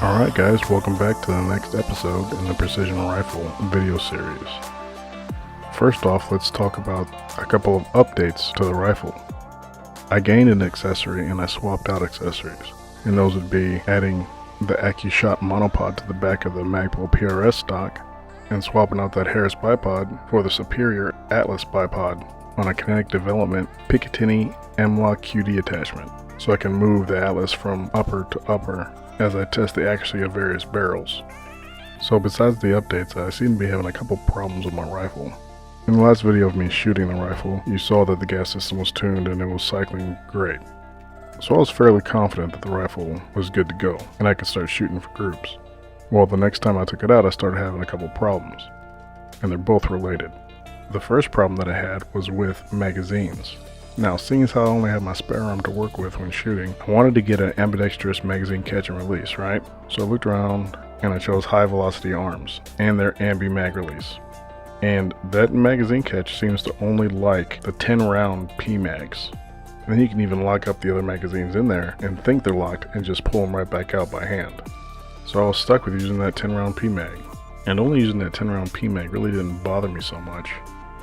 Alright guys, welcome back to the next episode in the Precision Rifle video series. First off, let's talk about a couple of updates to the rifle. I gained an accessory and I swapped out accessories, and those would be adding the AccuShot monopod to the back of the Magpul PRS stock and swapping out that Harris bipod for the superior Atlas bipod on a Kinetic Development Picatinny M-Lock QD attachment, so I can move the Atlas from upper to upper as I test the accuracy of various barrels. So besides the updates, I seem to be having a couple problems with my rifle. In the last video of me shooting the rifle, you saw that the gas system was tuned and it was cycling great. So I was fairly confident that the rifle was good to go and I could start shooting for groups. Well, the next time I took it out, I started having a couple problems, and they're both related. The first problem that I had was with magazines. Now, seeing as how I only have my spare arm to work with when shooting, I wanted to get an ambidextrous magazine catch and release, right? So I looked around and I chose high velocity arms and their ambi mag release. And that magazine catch seems to only like the 10 round PMags. And then you can even lock up the other magazines in there and think they're locked and just pull them right back out by hand. So I was stuck with using that 10 round PMag. And only using that 10 round PMag really didn't bother me so much.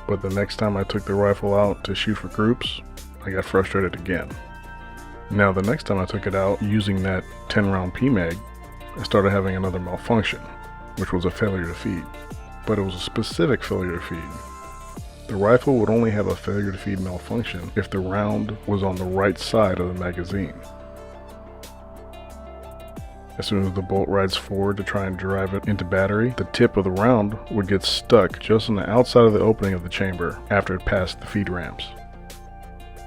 But the next time I took the rifle out to shoot for groups, I got frustrated again. Now the next time I took it out using that 10 round PMag, I started having another malfunction, which was a failure to feed. But it was a specific failure to feed. The rifle would only have a failure to feed malfunction if the round was on the right side of the magazine. As soon as the bolt rides forward to try and drive it into battery, the tip of the round would get stuck just on the outside of the opening of the chamber after it passed the feed ramps.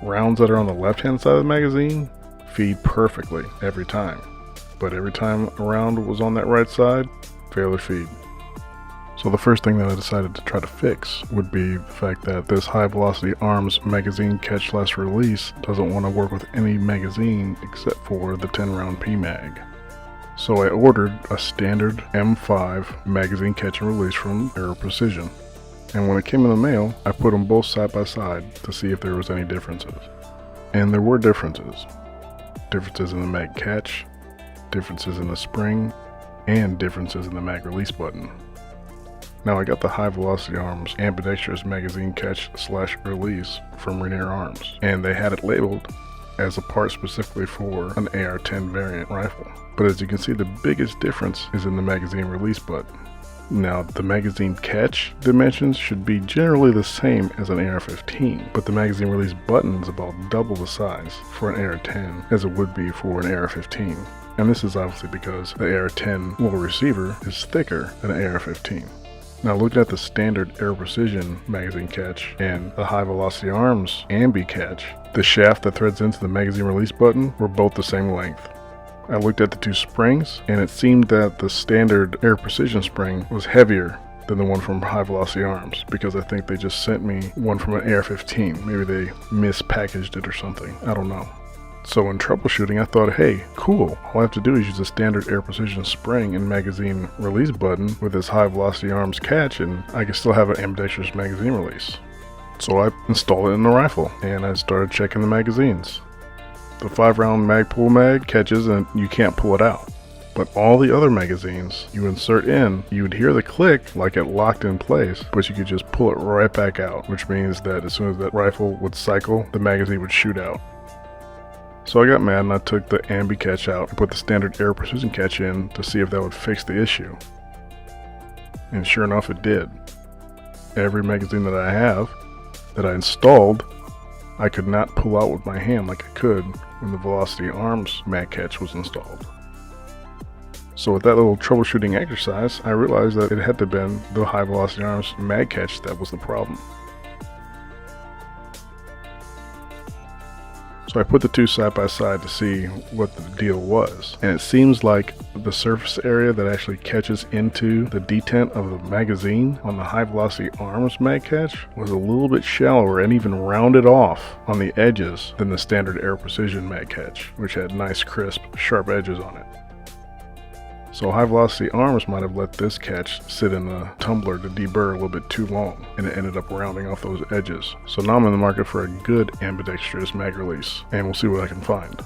Rounds that are on the left-hand side of the magazine feed perfectly every time, but every time a round was on that right side, failure to feed. So the first thing that I decided to try to fix would be the fact that this high velocity arms magazine catch/release doesn't want to work with any magazine except for the 10 round PMag. So I ordered a standard M5 magazine catch and release from Aero Precision. And when it came in the mail, I put them both side by side to see if there was any differences. And there were differences. Differences in the mag catch, differences in the spring, and differences in the mag release button. Now I got the high velocity arms ambidextrous magazine catch/release from Rainier Arms, and they had it labeled as a part specifically for an AR-10 variant rifle. But as you can see, the biggest difference is in the magazine release button. Now, the magazine catch dimensions should be generally the same as an AR-15, but the magazine release button is about double the size for an AR-10 as it would be for an AR-15. And this is obviously because the AR-10 little receiver is thicker than an AR-15. Now, looking at the standard Aero Precision magazine catch and the high velocity arms ambi catch, the shaft that threads into the magazine release button were both the same length. I looked at the two springs, and it seemed that the standard Aero Precision spring was heavier than the one from High Velocity Arms, because I think they just sent me one from an AR-15. Maybe they mispackaged it or something. I don't know. So in troubleshooting, I thought, hey, cool. All I have to do is use a standard Aero Precision spring and magazine release button with this High Velocity Arms catch, and I can still have an ambidextrous magazine release. So I installed it in the rifle, and I started checking the magazines. The 5 round Magpul mag catches and you can't pull it out. But all the other magazines you insert in, you would hear the click like it locked in place, but you could just pull it right back out, which means that as soon as that rifle would cycle, the magazine would shoot out. So I got mad and I took the ambi catch out and put the standard Aero Precision catch in to see if that would fix the issue. And sure enough, it did. Every magazine that I have, that I installed, I could not pull out with my hand like I could when the Velocity Arms mag catch was installed. So with that little troubleshooting exercise, I realized that it had to have been the High Velocity Arms mag catch that was the problem. So I put the two side by side to see what the deal was, and it seems like the surface area that actually catches into the detent of the magazine on the High Velocity Arms mag catch was a little bit shallower and even rounded off on the edges than the standard Aero Precision mag catch, which had nice crisp sharp edges on it. So High Velocity Arms might have let this catch sit in the tumbler to deburr a little bit too long, and it ended up rounding off those edges. So now I'm in the market for a good ambidextrous mag release, and we'll see what I can find.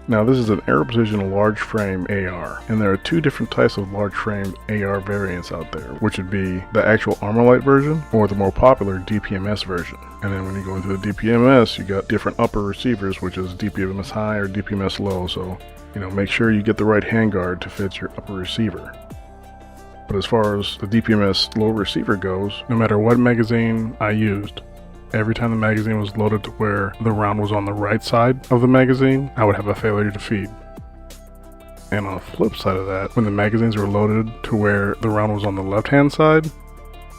Now this is an Aero Precision large frame AR, and there are two different types of large frame AR variants out there, which would be the actual Armorlight version or the more popular DPMS version. And then when you go into the DPMS, you got different upper receivers, which is DPMS high or DPMS low, so make sure you get the right handguard to fit your upper receiver. But as far as the DPMS low receiver goes, no matter what magazine I used, every time the magazine was loaded to where the round was on the right side of the magazine, I would have a failure to feed. And on the flip side of that, when the magazines were loaded to where the round was on the left-hand side,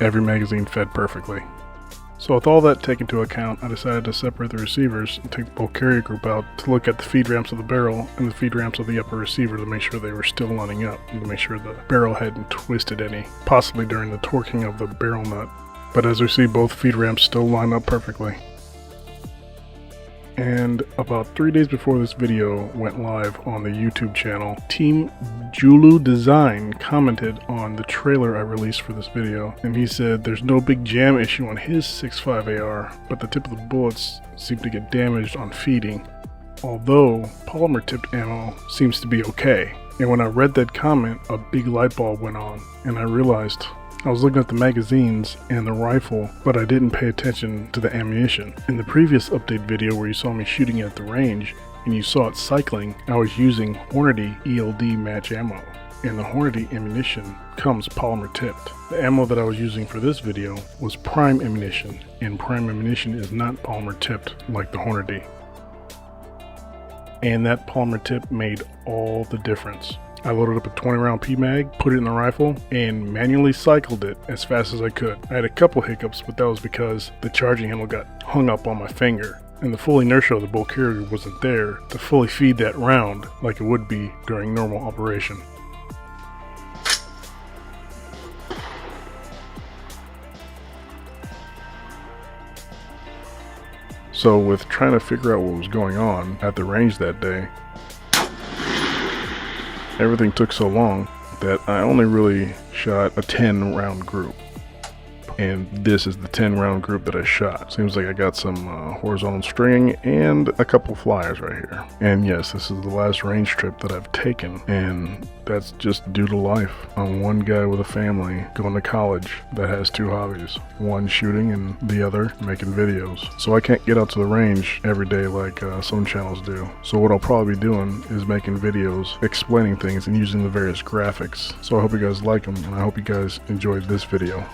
every magazine fed perfectly. So with all that taken into account, I decided to separate the receivers and take the bolt carrier group out to look at the feed ramps of the barrel and the feed ramps of the upper receiver to make sure they were still lining up and to make sure the barrel hadn't twisted any, possibly during the torquing of the barrel nut. But as we see, both feed ramps still line up perfectly. And about 3 days before this video went live on the YouTube channel, Team Julu Design commented on the trailer I released for this video, and he said there's no big jam issue on his 6.5 AR, but the tip of the bullets seem to get damaged on feeding, although polymer tipped ammo seems to be okay. And when I read that comment, a big light bulb went on, and I realized I was looking at the magazines and the rifle, but I didn't pay attention to the ammunition. In the previous update video where you saw me shooting at the range and you saw it cycling, I was using Hornady ELD match ammo, and the Hornady ammunition comes polymer tipped. The ammo that I was using for this video was prime ammunition, and prime ammunition is not polymer tipped like the Hornady. And that polymer tip made all the difference. I loaded up a 20 round PMag, put it in the rifle, and manually cycled it as fast as I could. I had a couple hiccups, but that was because the charging handle got hung up on my finger, and the full inertia of the bolt carrier wasn't there to fully feed that round like it would be during normal operation. So with trying to figure out what was going on at the range that day, everything took so long that I only really shot a 10 round group. And this is the 10 round group that I shot. Seems like I got some horizontal stringing and a couple flyers right here. And yes, this is the last range trip that I've taken, and that's just due to life. I'm one guy with a family going to college that has two hobbies. One shooting and the other making videos. So I can't get out to the range every day like some channels do. So what I'll probably be doing is making videos explaining things and using the various graphics. So I hope you guys like them, and I hope you guys enjoyed this video.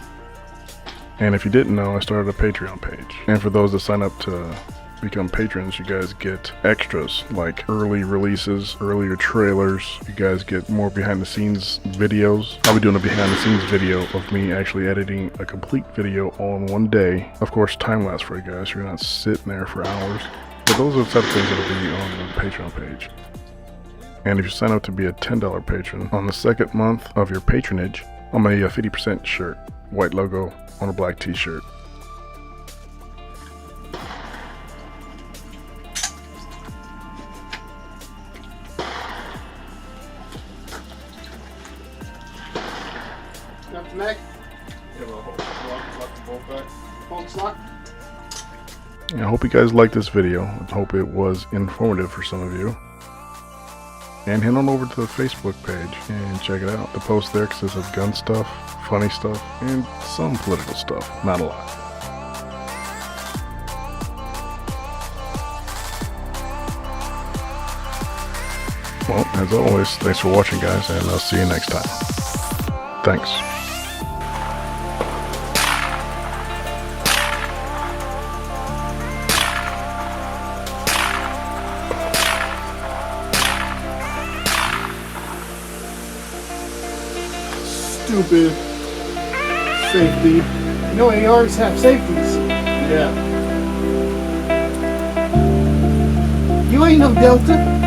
And if you didn't know, I started a Patreon page. And for those that sign up to become patrons, you guys get extras like early releases, earlier trailers. You guys get more behind the scenes videos. I'll be doing a behind the scenes video of me actually editing a complete video all in one day. Of course, time lapse for you guys, so you're not sitting there for hours. But those are the type of things that'll be on the Patreon page. And if you sign up to be a $10 patron, on the second month of your patronage, I'm gonna get a 50% shirt, white logo on a black t-shirt. Got the neck? I hope you guys liked this video. I hope it was informative for some of you. And head on over to the Facebook page and check it out. The post there consists of gun stuff, funny stuff, and some political stuff. Not a lot. Well, as always, thanks for watching, guys, and I'll see you next time. Thanks. Stupid safety. You know ARs have safeties. Yeah. You ain't no Delta.